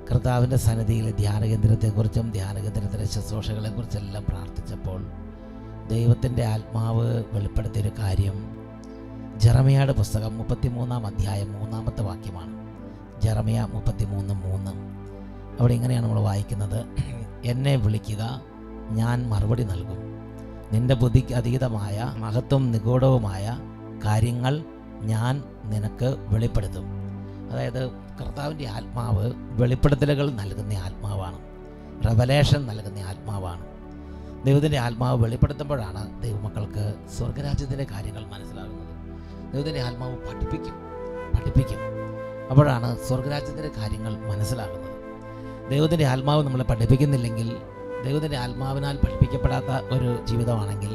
കർത്താവിൻ്റെ സന്നിധിയിലെ ധ്യാനകേന്ദ്രത്തെക്കുറിച്ചും ധ്യാനകേന്ദ്രത്തിലെ ശുശ്രൂഷകളെക്കുറിച്ചെല്ലാം പ്രാർത്ഥിച്ചപ്പോൾ ദൈവത്തിൻ്റെ ആത്മാവ് വെളിപ്പെടുത്തിയൊരു കാര്യം ജെറമിയയുടെ പുസ്തകം 33-ാം അധ്യായം 3-ാമത്തെ വാക്യമാണ്. ജെറമിയ 33:3. അവിടെ ഇങ്ങനെയാണ് നമ്മൾ വായിക്കുന്നത്: എന്നെ വിളിക്കുക, ഞാൻ മറുപടി നൽകും. നിന്റെ ബുദ്ധിക്ക് അതീതമായ മഹത്വം നിഗൂഢവുമായ കാര്യങ്ങൾ ഞാൻ നിനക്ക് വെളിപ്പെടുത്തും. അതായത് കർത്താവിൻ്റെ ആത്മാവ് വെളിപ്പെടുത്തലുകൾ നൽകുന്ന ആത്മാവാണ്, റെവലേഷൻ നൽകുന്ന ആത്മാവാണ്. ദൈവത്തിൻ്റെ ആത്മാവ് വെളിപ്പെടുത്തുമ്പോഴാണ് ദൈവമക്കൾക്ക് സ്വർഗരാജ്യത്തിൻ്റെ കാര്യങ്ങൾ മനസ്സിലാകുന്നത്. ദൈവത്തിൻ്റെ ആത്മാവ് പഠിപ്പിക്കും. അപ്പോഴാണ് സ്വർഗരാജ്യത്തിൻ്റെ കാര്യങ്ങൾ മനസ്സിലാകുന്നത്. ദൈവത്തിൻ്റെ ആത്മാവ് നമ്മളെ പഠിപ്പിക്കുന്നില്ലെങ്കിൽ, ദൈവത്തിൻ്റെ ആത്മാവിനാൽ പഠിപ്പിക്കപ്പെടാത്ത ഒരു ജീവിതമാണെങ്കിൽ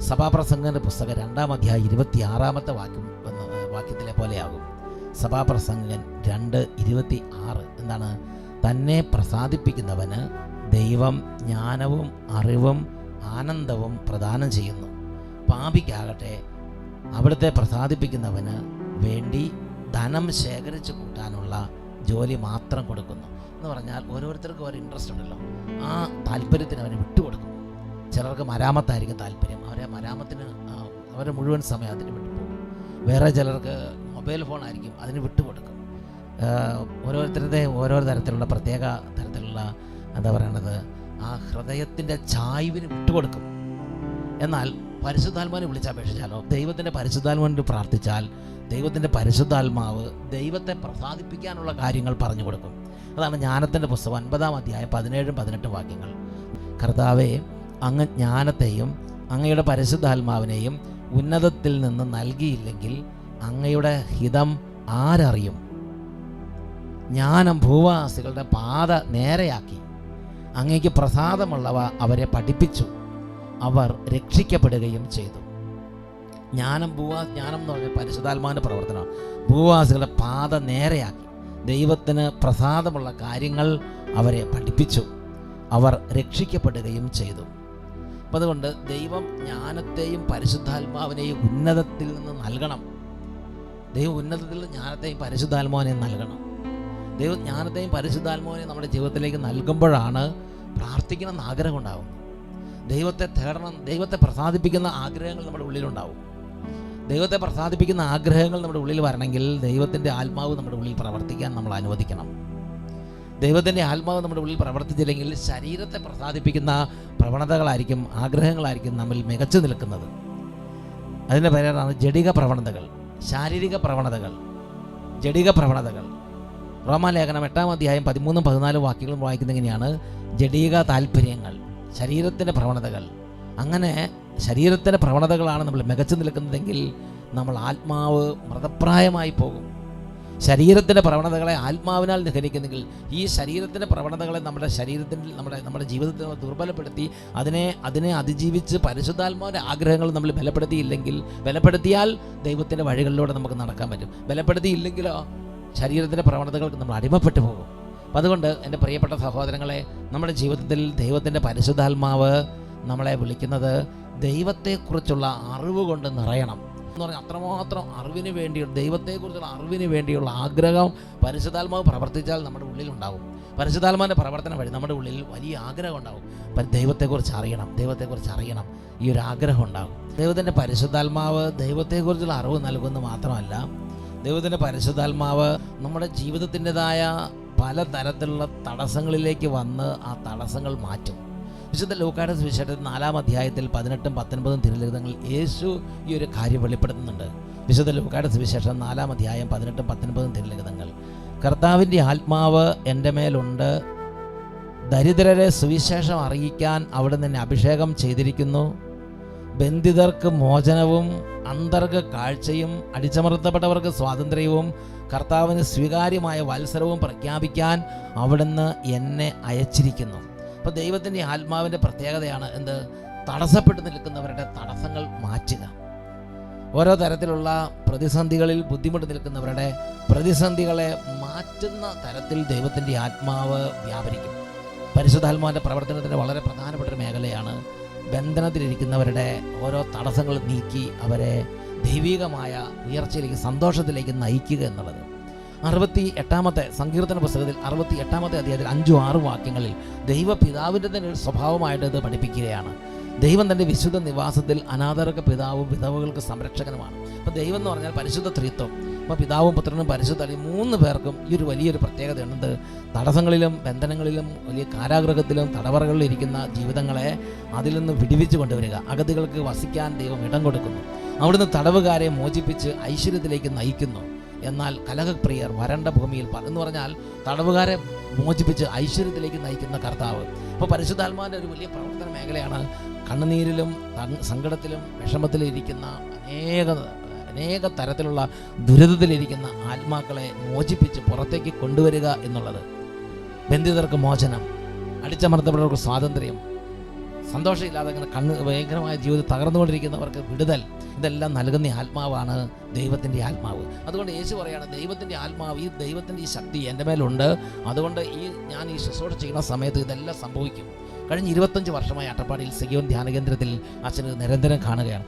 സഭാപ്രസംഗൻ്റെ പുസ്തകം 2-ാം അധ്യായം 26-ാമത്തെ വാക്യത്തിലെ പോലെയാകും. സഭാപ്രസംഗൻ 2:26 എന്താണ്? തന്നെ പ്രസാദിപ്പിക്കുന്നവന് ദൈവം ജ്ഞാനവും അറിവും ആനന്ദവും പ്രദാനം ചെയ്യുന്നു. പാപിക്കാകട്ടെ അവിടുത്തെ പ്രസാദിപ്പിക്കുന്നവന് വേണ്ടി ധനം ശേഖരിച്ചു കൂട്ടാനുള്ള ജോലി മാത്രം കൊടുക്കുന്നു എന്ന് പറഞ്ഞാൽ, ഓരോരുത്തർക്കും ഒരു ഇൻട്രസ്റ്റ് ഉണ്ടല്ലോ, ആ താല്പര്യത്തിന് അവന് വിട്ടുകൊടുക്കും. ചിലർക്ക് മരാമത്തായിരിക്കും താല്പര്യം, അവരെ മുഴുവൻ സമയം അതിന് വിട്ടുപോകും. വേറെ ചിലർക്ക് മൊബൈൽ ഫോൺ ആയിരിക്കും, അതിന് വിട്ടുകൊടുക്കും. ഓരോരുത്തരുടെ ഓരോ തരത്തിലുള്ള പ്രത്യേക തരത്തിലുള്ള എന്താ പറയണത്, ആ ഹൃദയത്തിൻ്റെ ചായ്വിന് വിട്ടുകൊടുക്കും. എന്നാൽ പരിശുദ്ധാത്മാവിനെ വിളിച്ചപേക്ഷിച്ചാലോ, ദൈവത്തിൻ്റെ പരിശുദ്ധാത്മാവിന് പ്രാർത്ഥിച്ചാൽ ദൈവത്തിൻ്റെ പരിശുദ്ധാത്മാവ് ദൈവത്തെ പ്രസാദിപ്പിക്കാനുള്ള കാര്യങ്ങൾ പറഞ്ഞു കൊടുക്കും. അതാണ് ജ്ഞാനത്തിൻ്റെ പുസ്തകം 9-ാം അധ്യായം 17-18 വാക്യങ്ങൾ. കർത്താവേ, അങ്ങ് ജ്ഞാനത്തെയും അങ്ങയുടെ പരിശുദ്ധാത്മാവിനെയും ഉന്നതത്തിൽ നിന്ന് നൽകിയില്ലെങ്കിൽ അങ്ങയുടെ ഹിതം ആരറിയും? ജ്ഞാനം ഭൂവാസികളുടെ പാത നേരെയാക്കി, അങ്ങയ്ക്ക് പ്രസാദമുള്ളവ അവരെ പഠിപ്പിച്ചു, അവർ രക്ഷിക്കപ്പെടുകയും ചെയ്തു. ജ്ഞാനം എന്ന് പറഞ്ഞാൽ പരിശുദ്ധാത്മാവിൻ്റെ പ്രവർത്തനമാണ്. ഭൂവാസികളുടെ പാത നേരെയാക്കി, ദൈവത്തിന് പ്രസാദമുള്ള കാര്യങ്ങൾ അവരെ പഠിപ്പിച്ചു, അവർ രക്ഷിക്കപ്പെടുകയും ചെയ്തു. അപ്പം അതുകൊണ്ട് ദൈവം ജ്ഞാനത്തെയും പരിശുദ്ധാത്മാവിനെയും ഉന്നതത്തിൽ നിന്ന് നൽകണം. ദൈവം ഉന്നതത്തിൽ ജ്ഞാനത്തെയും പരിശുദ്ധാത്മാവിനെയും നൽകണം. ദൈവം ജ്ഞാനത്തെയും പരിശുദ്ധാത്മാവിനെയും നമ്മുടെ ജീവിതത്തിലേക്ക് നൽകുമ്പോഴാണ് പ്രാർത്ഥിക്കണമെന്ന് ആഗ്രഹം ഉണ്ടാകുന്നത്. ദൈവത്തെ തേടണം, ദൈവത്തെ പ്രസാദിപ്പിക്കുന്ന ആഗ്രഹങ്ങൾ നമ്മുടെ ഉള്ളിലുണ്ടാവും. ദൈവത്തെ പ്രസാദിപ്പിക്കുന്ന ആഗ്രഹങ്ങൾ നമ്മുടെ ഉള്ളിൽ വരണമെങ്കിൽ ദൈവത്തിൻ്റെ ആത്മാവ് നമ്മുടെ ഉള്ളിൽ പ്രവർത്തിക്കാൻ നമ്മൾ അനുവദിക്കണം. ദൈവത്തിൻ്റെ ആത്മാവ് നമ്മുടെ ഉള്ളിൽ പ്രവർത്തിച്ചില്ലെങ്കിൽ ശരീരത്തെ പ്രസാദിപ്പിക്കുന്ന പ്രവണതകളായിരിക്കും, ആഗ്രഹങ്ങളായിരിക്കും നമ്മിൽ മികച്ചു നിൽക്കുന്നത്. അതിൻ്റെ പേരാണ് ജഡിക പ്രവണതകൾ, ശാരീരിക പ്രവണതകൾ, ജഡിക പ്രവണതകൾ. റോമാലേഖനം 8-ാം അധ്യായം 13-14 വാക്യങ്ങളും വായിക്കുന്ന എങ്ങനെയാണ്? ജഡിക താല്പര്യങ്ങൾ, ശരീരത്തിൻ്റെ പ്രവണതകൾ. അങ്ങനെ ശരീരത്തിൻ്റെ പ്രവണതകളാണ് നമ്മൾ മികച്ചു നിൽക്കുന്നതെങ്കിൽ നമ്മൾ ആത്മാവ് മൃതപ്രായമായി പോകും. ശരീരത്തിൻ്റെ പ്രവണതകളെ ആത്മാവിനാൽ നിഹരിക്കുന്നെങ്കിൽ ഈ ശരീരത്തിൻ്റെ പ്രവണതകളെ നമ്മുടെ ജീവിതത്തിൽ ദുർബലപ്പെടുത്തി അതിനെ അതിജീവിച്ച് പരിശുദ്ധാത്മാവിൻ്റെ ആഗ്രഹങ്ങൾ നമ്മൾ ബലപ്പെടുത്തിയാൽ ദൈവത്തിൻ്റെ വഴികളിലൂടെ നമുക്ക് നടക്കാൻ പറ്റും. ബലപ്പെടുത്തിയില്ലെങ്കിലോ ശരീരത്തിൻ്റെ പ്രവണതകൾക്ക് നമ്മൾ അടിമപ്പെട്ടു പോകും. അപ്പം അതുകൊണ്ട് എൻ്റെ പ്രിയപ്പെട്ട സഹോദരങ്ങളെ, നമ്മുടെ ജീവിതത്തിൽ ദൈവത്തിൻ്റെ പരിശുദ്ധാത്മാവ് നമ്മളെ വിളിക്കുന്നത് ദൈവത്തെക്കുറിച്ചുള്ള അറിവ് കൊണ്ട് നിറയണം എന്ന് പറഞ്ഞാൽ, അത്രമാത്രം അറിവിന് വേണ്ടി, ദൈവത്തെക്കുറിച്ചുള്ള അറിവിന് വേണ്ടിയുള്ള ആഗ്രഹം പരിശുദ്ധാത്മാവ് പ്രവർത്തിച്ചാൽ നമ്മുടെ ഉള്ളിലുണ്ടാകും. പരിശുദ്ധാത്മാവിൻ്റെ പ്രവർത്തനം വഴി നമ്മുടെ ഉള്ളിൽ വലിയ ആഗ്രഹം ഉണ്ടാകും. ദൈവത്തെക്കുറിച്ച് അറിയണം, ഈ ഒരു ആഗ്രഹം ഉണ്ടാകും. ദൈവത്തിൻ്റെ പരിശുദ്ധാത്മാവ് ദൈവത്തെക്കുറിച്ചുള്ള അറിവ് നൽകുന്നത് മാത്രമല്ല, ദൈവത്തിൻ്റെ പരിശുദ്ധാത്മാവ് നമ്മുടെ ജീവിതത്തിൻ്റെതായ പലതരത്തിലുള്ള തടസ്സങ്ങളിലേക്ക് വന്ന് ആ തടസ്സങ്ങൾ മാറ്റും. വിശുദ്ധ ലൂക്കായുടെ സുവിശേഷത്തിൽ 4-ാം അധ്യായത്തിൽ 18-19 തിരുലിഖിതങ്ങളിൽ യേശു ഈ ഒരു കാര്യം വെളിപ്പെടുത്തുന്നുണ്ട്. വിശുദ്ധ ലൂക്കായുടെ സുവിശേഷം 4-ാം അധ്യായം 18-19 തിരുലിഖിതങ്ങൾ: കർത്താവിൻ്റെ ആത്മാവ് എൻ്റെ മേലുണ്ട്, ദരിദ്രരെ സുവിശേഷം അറിയിക്കാൻ അവിടുന്ന് എന്നെ അഭിഷേകം ചെയ്തിരിക്കുന്നു, ബന്ധിതർക്ക് മോചനവും അന്ധർക്ക് കാഴ്ചയും അടിച്ചമർത്തപ്പെട്ടവർക്ക് സ്വാതന്ത്ര്യവും കർത്താവിന് സ്വീകാര്യമായ വത്സരവും പ്രഖ്യാപിക്കാൻ അവിടുന്ന് എന്നെ അയച്ചിരിക്കുന്നു. അപ്പോൾ ദൈവത്തിൻ്റെ ആത്മാവിൻ്റെ പ്രത്യേകതയാണ് എന്ത്? തടസ്സപ്പെട്ട് നിൽക്കുന്നവരുടെ തടസ്സങ്ങൾ മാറ്റുക. ഓരോ തരത്തിലുള്ള പ്രതിസന്ധികളിൽ ബുദ്ധിമുട്ട് നിൽക്കുന്നവരുടെ പ്രതിസന്ധികളെ മാറ്റുന്ന തരത്തിൽ ദൈവത്തിൻ്റെ ആത്മാവ് വ്യാപരിക്കും. പരിശുദ്ധാത്മാവിൻ്റെ പ്രവർത്തനത്തിൻ്റെ വളരെ പ്രധാനപ്പെട്ട ഒരു മേഖലയാണ് ബന്ധനത്തിലിരിക്കുന്നവരുടെ ഓരോ തടസ്സങ്ങൾ നീക്കി അവരെ ദൈവികമായ ഉയർച്ചയിലേക്ക്, സന്തോഷത്തിലേക്ക് നയിക്കുക എന്നുള്ളത്. 68 സങ്കീർത്തന പുസ്തകത്തിൽ 68 അധ്യായത്തിൽ 5-6 വാക്യങ്ങളിൽ ദൈവപിതാവിൻ്റെ തന്നെ ഒരു സ്വഭാവമായിട്ട് ഇത് പഠിപ്പിക്കുകയാണ്. ദൈവം തൻ്റെ വിശുദ്ധ നിവാസത്തിൽ അനാഥർക്ക് പിതാവും വിധവകൾക്ക് സംരക്ഷകനുമാണ്. അപ്പോൾ ദൈവം എന്ന് പറഞ്ഞാൽ പരിശുദ്ധ ത്രിത്വം. അപ്പോൾ പിതാവും പുത്രനും പരിശുദ്ധനും 3 പേർക്കും ഈ ഒരു വലിയൊരു പ്രത്യേകതയുണ്ട്. തടസ്സങ്ങളിലും ബന്ധനങ്ങളിലും വലിയ കാരാഗൃഹത്തിലും തടവറകളിലും ഇരിക്കുന്ന ജീവിതങ്ങളെ അതിൽ നിന്ന് വിടുവിച്ച് കൊണ്ടുവരിക. അഗതികൾക്ക് വസിക്കാൻ ദൈവം ഇടം കൊടുക്കുന്നു. അവിടുന്ന് തടവുകാരെ മോചിപ്പിച്ച് ഐശ്വര്യത്തിലേക്ക് നയിക്കുന്നു. എന്നാൽ കലഹപ്രിയർ വരണ്ട ഭൂമിയിൽ എന്ന് പറഞ്ഞാൽ തടവുകാരെ മോചിപ്പിച്ച് ഐശ്വര്യത്തിലേക്ക് നയിക്കുന്ന കർത്താവ്. അപ്പോൾ പരിശുദ്ധാത്മാവിൻ്റെ ഒരു വലിയ പ്രവർത്തന മേഖലയാണ് കണ്ണുനീരിലും സങ്കടത്തിലും വിഷമത്തിലും ഇരിക്കുന്ന അനേക തരത്തിലുള്ള ദുരിതത്തിലിരിക്കുന്ന ആത്മാക്കളെ മോചിപ്പിച്ച് പുറത്തേക്ക് കൊണ്ടുവരിക എന്നുള്ളത്. ബന്ധിതർക്ക് മോചനം, അടിച്ചമർത്തപ്പെട്ടവർക്ക് സ്വാതന്ത്ര്യം, സന്തോഷമില്ലാതെ അങ്ങനെ ഭയങ്കരമായ ജീവിതം തകർന്നുകൊണ്ടിരിക്കുന്നവർക്ക് വിടുതൽ, ഇതെല്ലാം നൽകുന്ന ആത്മാവാണ് ദൈവത്തിൻ്റെ ആത്മാവ്. അതുകൊണ്ട് യേശു പറയാണ്, ദൈവത്തിൻ്റെ ആത്മാവ്, ഈ ദൈവത്തിൻ്റെ ഈ ശക്തി എൻ്റെ മേലുണ്ട്. അതുകൊണ്ട് ഞാൻ ഈ ശുശ്രൂഷ ചെയ്യുന്ന സമയത്ത് ഇതെല്ലാം സംഭവിക്കും. കഴിഞ്ഞ 25 വർഷമായി അട്ടപ്പാടിയിൽ സിയോൻ ധ്യാന കേന്ദ്രത്തിൽ അച്ഛന് നിരന്തരം കാണുകയാണ്.